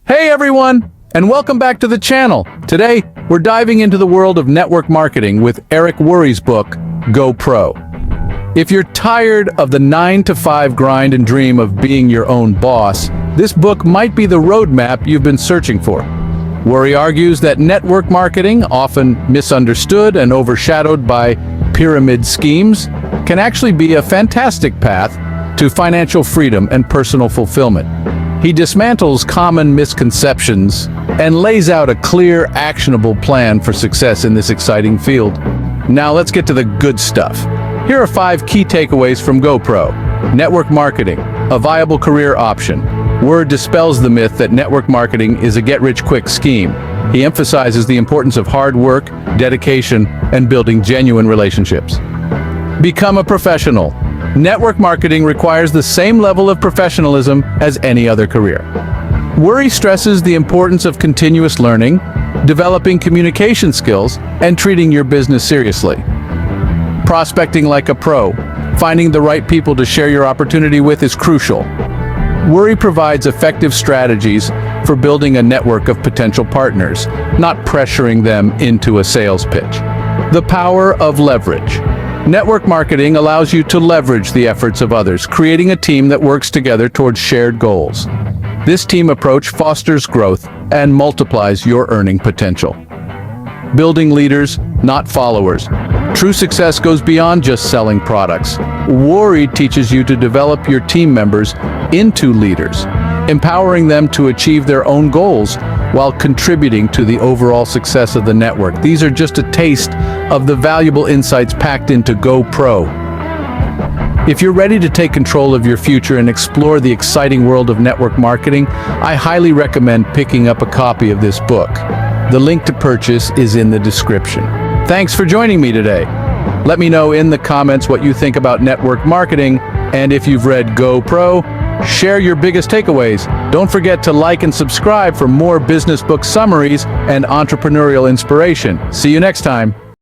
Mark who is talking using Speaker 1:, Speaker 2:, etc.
Speaker 1: Hey everyone, and welcome back to the channel. Today, we're diving into the world of network marketing with Eric Worre's book, Go Pro. If you're tired of the 9-to-5 grind and dream of being your own boss, this book might be the roadmap you've been searching for. Worre argues that network marketing, often misunderstood and overshadowed by pyramid schemes, can actually be a fantastic path to financial freedom and personal fulfillment. He dismantles common misconceptions and lays out a clear, actionable plan for success in this exciting field. Now let's get to the good stuff. Here are 5 key takeaways from Go Pro. Network marketing, a viable career option. Worre dispels the myth that network marketing is a get-rich-quick scheme. He emphasizes the importance of hard work, dedication, and building genuine relationships. Become a professional. Network marketing requires the same level of professionalism as any other career. Worre stresses the importance of continuous learning, developing communication skills, and treating your business seriously. Prospecting like a pro, finding the right people to share your opportunity with is crucial. Worre provides effective strategies for building a network of potential partners, not pressuring them into a sales pitch. The power of leverage. Network marketing allows you to leverage the efforts of others, creating a team that works together towards shared goals. This team approach fosters growth and multiplies your earning potential. Building leaders, not followers. True success goes beyond just selling products. Worre teaches you to develop your team members into leaders, empowering them to achieve their own goals while contributing to the overall success of the network. These are just a taste of the valuable insights packed into Go Pro. If you're ready to take control of your future and explore the exciting world of network marketing, I highly recommend picking up a copy of this book. The link to purchase is in the description. Thanks for joining me today. Let me know in the comments what you think about network marketing, and if you've read Go Pro, share your biggest takeaways. Don't forget to like and subscribe for more business book summaries and entrepreneurial inspiration. See you next time.